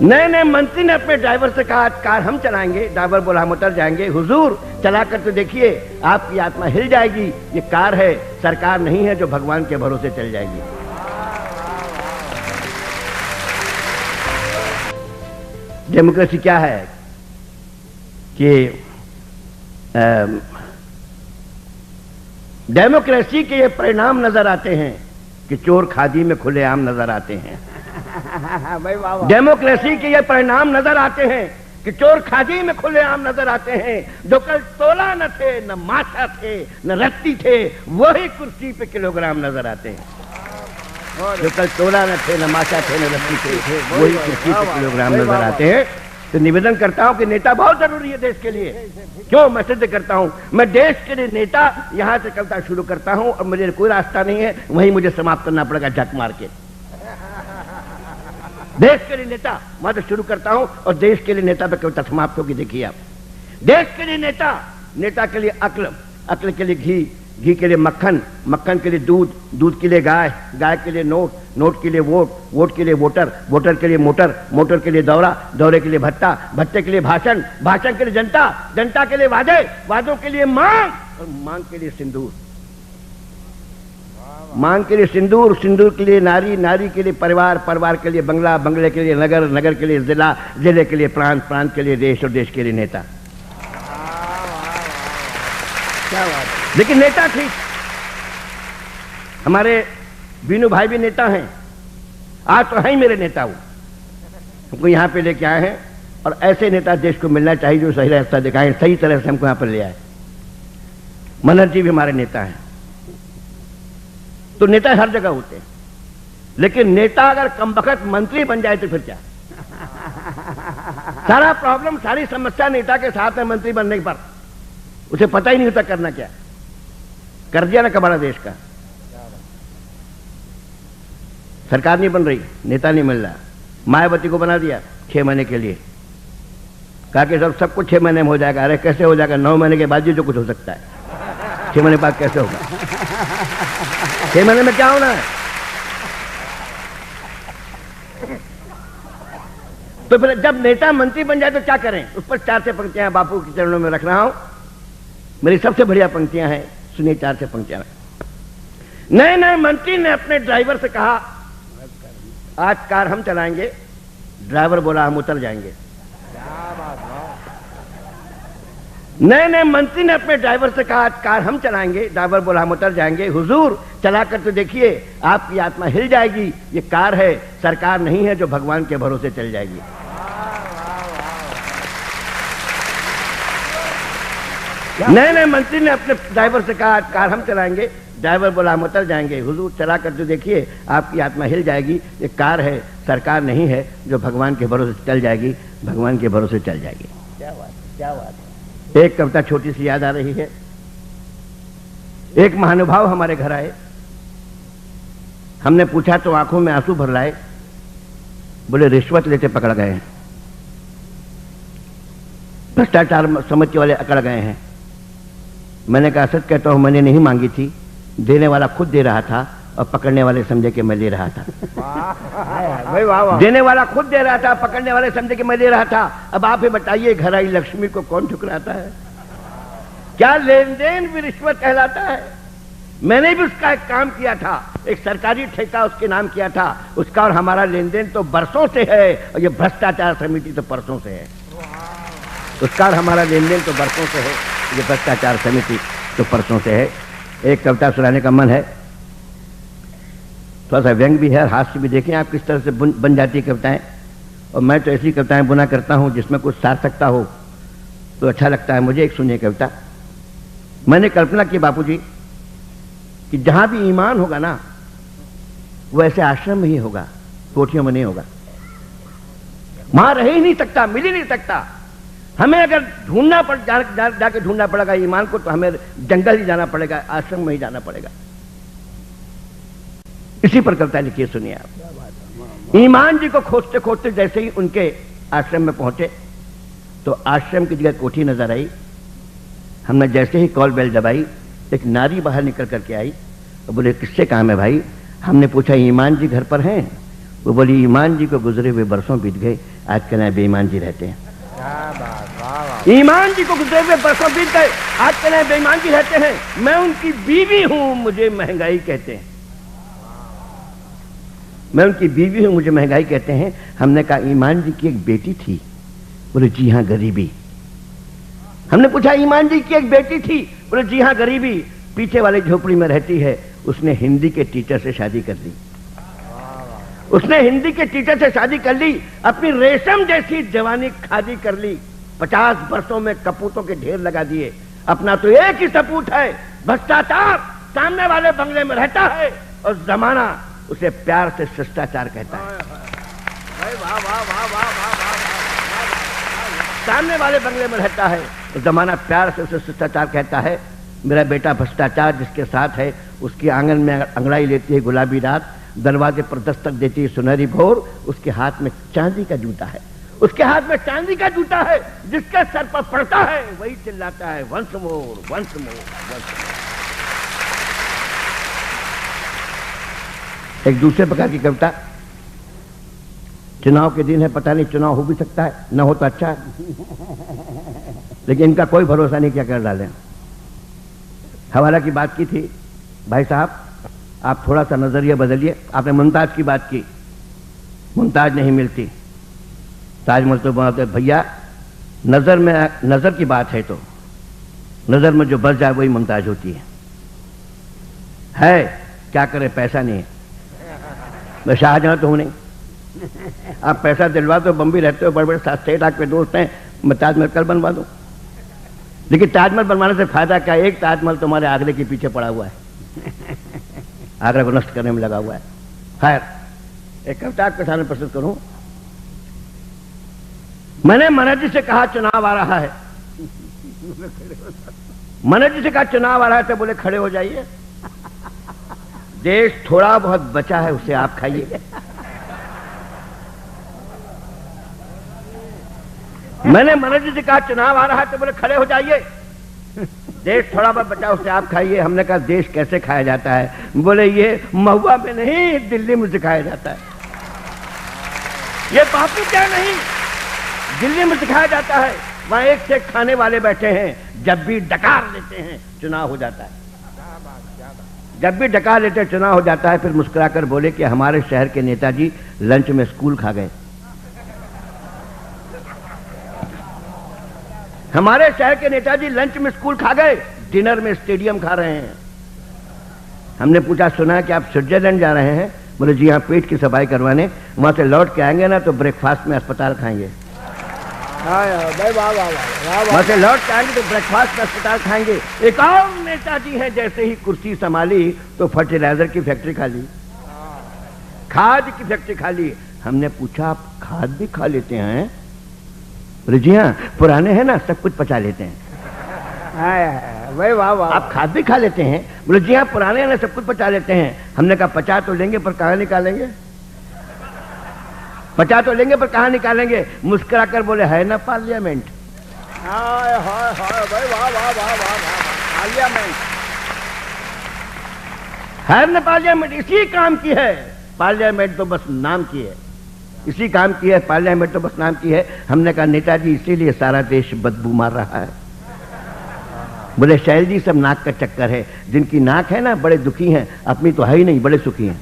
नए नए मंत्री ने अपने ड्राइवर से कहा कार हम चलाएंगे। ड्राइवर बोला हम उतर जाएंगे। हुजूर चला कर तो देखिए, आपकी आत्मा हिल जाएगी। ये कार है, सरकार नहीं है जो भगवान के भरोसे चल जाएगी। डेमोक्रेसी क्या है कि डेमोक्रेसी के ये परिणाम नजर आते हैं कि चोर खादी में खुलेआम नजर आते हैं। डेमोक्रेसी के ये परिणाम नजर आते हैं कि चोर खादी में खुलेआम नजर आते हैं। जो कल तोला न थे, न माथा थे, न रत्ती थे, वही कुर्सी पे किलोग्राम नजर आते हैं। जो कल तोला न थे, न माथा थे, न रत्ती थे, वही कुर्सी पे किलोग्राम नजर आते हैं। तो निवेदन करता हूं कि नेता बहुत जरूरी है देश के लिए। क्यों मैं सिद्ध करता हूं, मैं देश के लिए नेता यहां से कविता शुरू करता हूं और मुझे कोई रास्ता नहीं है, वहीं मुझे समाप्त करना पड़ेगा झक मार के। देश के लिए नेता मैं तो शुरू करता हूं और देश के लिए नेता पे कविता समाप्त होगी। देखिए आप, देश के लिए नेता, नेता के लिए अक्ल, अक्ल के लिए घी, घी के लिए मक्खन, मक्खन के लिए दूध, दूध के लिए गाय, गाय के लिए नोट, नोट के लिए वोट, वोट के लिए वोटर, वोटर के लिए मोटर, मोटर के लिए दौरा, दौरे के लिए भत्ता, भत्ते के लिए भाषण, भाषण के लिए जनता, जनता के लिए वादे, वादों के लिए मांग और मांग के लिए सिंदूर, मांग के लिए सिंदूर, सिंदूर के लिए नारी, नारी के लिए परिवार, परिवार के लिए बंगला, बंगले के लिए नगर, नगर के लिए जिला, जिले के लिए प्रांत, प्रांत के लिए देश और देश के लिए नेता। क्या बात है। लेकिन नेता ठीक, हमारे बीनू भाई भी नेता हैं, आज तो है ही मेरे नेता हूं, हमको यहां पे लेके आए हैं और ऐसे नेता देश को मिलना चाहिए जो सही रास्ता दिखाएं, सही तरह से हमको यहां पर ले आए। मनोहर जी भी हमारे नेता हैं। तो नेता हर जगह होते हैं, लेकिन नेता अगर कमबख्त मंत्री बन जाए तो फिर क्या? सारा प्रॉब्लम, सारी समस्या नेता के साथ है। मंत्री बनने पर उसे पता ही नहीं होता करना क्या। कर दिया ना कबाड़ा देश का। सरकार नहीं बन रही, नेता नहीं मिल रहा। मायावती को बना दिया 6 महीने के लिए, कहा कि सब कुछ 6 महीने में हो जाएगा। अरे कैसे हो जाएगा? 9 महीने के बाद जो कुछ हो सकता है, 6 महीने बाद कैसे होगा? 6 महीने में क्या होना है? तो फिर जब नेता मंत्री बन जाए तो क्या करें? उस पर 4 से पंक्तियां बापू के चरणों में रख रहा हूं। मेरी सबसे बढ़िया पंक्तियां हैं, सुनिए 4 से पंक्तियां। नए नए मंत्री ने अपने ड्राइवर से कहा आज कार हम चलाएंगे। ड्राइवर बोला हम उतर जाएंगे। नए नए मंत्री ने अपने ड्राइवर से कहा आज कार हम चलाएंगे। ड्राइवर बोला हम उतर जाएंगे। हुजूर चला कर तो देखिए, आपकी आत्मा हिल जाएगी। ये कार है, सरकार नहीं है जो भगवान के भरोसे चल जाएगी। नए नए मंत्री ने अपने ड्राइवर से कहा आज कार हम चलाएंगे। ड्राइवर बोला हम उतर जाएंगे। हुजूर चला कर तो देखिए, आपकी आत्मा हिल जाएगी। ये कार है, सरकार नहीं है जो भगवान के भरोसे चल जाएगी, भगवान के भरोसे चल जाएगी। क्या बात है, क्या बात है। एक कविता छोटी सी याद आ रही है। एक महानुभाव हमारे घर आए, हमने पूछा तो आंखों में आंसू भर लाए। बोले रिश्वत लेते पकड़ गए हैं, भ्रष्टाचार समझने वाले अकड़ गए हैं। मैंने कहा सच कहता हूं, मैंने नहीं मांगी थी, देने वाला खुद दे रहा था और पकड़ने वाले समझे कि मैं ले रहा था। भाई वाह वाह। देने वाला खुद दे रहा था, पकड़ने वाले समझे कि मैं ले रहा था। अब आप ही बताइए, घर आई लक्ष्मी को कौन ठुकराता है? क्या लेन देन भी रिश्वत कहलाता है? मैंने भी उसका एक काम किया था, एक सरकारी ठेका उसके नाम किया था। उसका और हमारा लेन देन तो बरसों से है और ये भ्रष्टाचार समिति तो परसों से है। उसका और हमारा लेन देन तो बरसों से है, ये भ्रष्टाचार समिति तो परसों से है। एक कविता सुनाने का मन है, थोड़ा सा व्यंग भी है, हास्य भी। देखें आप किस तरह से बन जाती है कविताएं। और मैं तो ऐसी कविताएं बुना करता हूं जिसमें कुछ सार्थकता हो तो अच्छा लगता है मुझे। एक सुनिए कविता। मैंने कल्पना की बापूजी कि जहां भी ईमान होगा ना, वो ऐसे आश्रम में ही होगा, कोठियों में नहीं होगा। वहां रह ही नहीं सकता, मिल ही नहीं सकता। हमें अगर ढूंढना पड़ जाके ढूंढना पड़ेगा ईमान को, तो हमें जंगल ही जाना पड़ेगा, आश्रम में ही जाना पड़ेगा। इसी पर कविता लिखिए, सुनिए आप। ईमान जी को खोजते खोजते जैसे ही उनके आश्रम में पहुंचे तो आश्रम की जगह कोठी नजर आई। हमने जैसे ही कॉल बेल दबाई, एक नारी बाहर निकल करके आई और बोले किससे काम है भाई? हमने पूछा ईमान जी घर पर हैं? वो बोली ईमान जी को गुजरे हुए बरसों बीत गए, आज के नए बेईमान जी रहते हैं। ईमान जी को गुजरे हुए बरसों बीत गए, आज के नए बेईमान जी रहते हैं। मैं उनकी बीवी हूं, मुझे महंगाई कहते हैं। मैं उनकी बीवी हूं, मुझे महंगाई कहते हैं। हमने कहा ईमान जी की एक बेटी थी। बोले जी हाँ, गरीबी। हमने पूछा ईमान जी की एक बेटी थी। बोले जी हाँ, गरीबी। पीछे वाली झोपड़ी में रहती है। उसने हिंदी के टीचर से शादी कर ली। उसने हिंदी के टीचर से शादी कर ली, अपनी रेशम जैसी जवानी खादी कर ली। 50 वर्षों में कपूतों के ढेर लगा दिए। अपना तो एक ही सपूत है, भ्रष्टाचार। सामने वाले बंगले में रहता है और जमाना उसे प्यार से शिष्टाचार कहता है। सामने वाले बंगले में रहता है तो जमाना प्यार से उसे शिष्टाचार कहता है। मेरा बेटा भ्रष्टाचार जिसके साथ है, उसके आंगन में अंगड़ाई लेती है गुलाबी रात, दरवाजे पर दस्तक देती है सुनहरी भोर। उसके हाथ में चांदी का जूता है, उसके हाथ में चांदी का जूता है। जिसके सर पर पड़ता है वही चिल्लाता है once more, once more, once more. एक दूसरे प्रकार की कविता। चुनाव के दिन है, पता नहीं चुनाव हो भी सकता है, न हो तो अच्छा है, लेकिन इनका कोई भरोसा नहीं क्या कर डालें। हवाला की बात की थी। भाई साहब आप थोड़ा सा नजरिया बदलिए। आपने मुमताज की बात की, मुमताज नहीं मिलती, ताजमहल तो बनाते। भैया नजर में, नजर की बात है तो नजर में जो बस जाए वही मुमताज होती है। क्या करे, पैसा नहीं है। मैं शाहजहां तो हूं नहीं। आप पैसा दिलवा दो, बम्बई रहते हो, बड़े बड़े 7-6 लाख पे दोस्त हैं, मैं ताजमहल कल बनवा दूं। लेकिन ताजमहल बनवाने से फायदा क्या? एक ताजमहल तुम्हारे आगरे के पीछे पड़ा हुआ है, आगरा को नष्ट करने में लगा हुआ है। खैर, एक कविता आपके सामने प्रस्तुत करूं। मैंने मनोज जी से कहा चुनाव आ रहा है। मनोज जी से कहा चुनाव आ रहा है तो बोले खड़े हो जाइए, देश थोड़ा बहुत बचा है उसे आप खाइए। मैंने मनोज जी से कहा चुनाव आ रहा है तो बोले खड़े हो जाइए, देश थोड़ा बहुत बचा उसे आप खाइए। हमने कहा देश कैसे खाया जाता है? बोले ये महुआ में नहीं, दिल्ली में सिखाया जाता है। ये बापू क्या नहीं, दिल्ली में सिखाया जाता है। वहां एक से खाने वाले बैठे हैं, जब भी डकार लेते हैं चुनाव हो जाता है। जब भी डकार लेते हैं चुनाव हो जाता है। फिर मुस्कुराकर बोले कि हमारे शहर के नेताजी लंच में स्कूल खा गए। हमारे शहर के नेताजी लंच में स्कूल खा गए, डिनर में स्टेडियम खा रहे हैं। हमने पूछा सुना है कि आप स्विट्जरलैंड जा रहे हैं? बोले जी हाँ, पेट की सफाई करवाने। वहां से लौट के आएंगे ना तो ब्रेकफास्ट में अस्पताल खाएंगे। वहां से लौट के आएंगे तो ब्रेकफास्ट में अस्पताल खाएंगे। एक और नेताजी हैं, जैसे ही कुर्सी संभाली तो फर्टिलाइजर की फैक्ट्री खा ली, खाद की फैक्ट्री खा ली। हमने पूछा आप खाद भी खा लेते हैं? बोले जी हाँ, पुराने हैं ना, सब कुछ पचा लेते हैं। भाई वाह वाह, आप खाद भी खा लेते हैं? बोले जी हाँ, पुराने हैं ना, सब कुछ पचा लेते हैं। हमने कहा पचा तो लेंगे पर कहाँ निकालेंगे? पचा तो लेंगे पर कहाँ निकालेंगे? मुस्कुराकर बोले है ना पार्लियामेंट। हाय हाय हाय, भाई वाह वाह वाह वाह वाह, पार्लियामेंट है ना पार्लियामेंट। इसी काम की है पार्लियामेंट, तो बस नाम की है। इसी काम की है पार्लियामेंट, तो बस नाम की है। हमने कहा नेताजी इसीलिए सारा देश बदबू मार रहा है। बोले शैल जी सब नाक का चक्कर है, जिनकी नाक है ना बड़े दुखी हैं, अपनी तो है ही नहीं, बड़े सुखी हैं।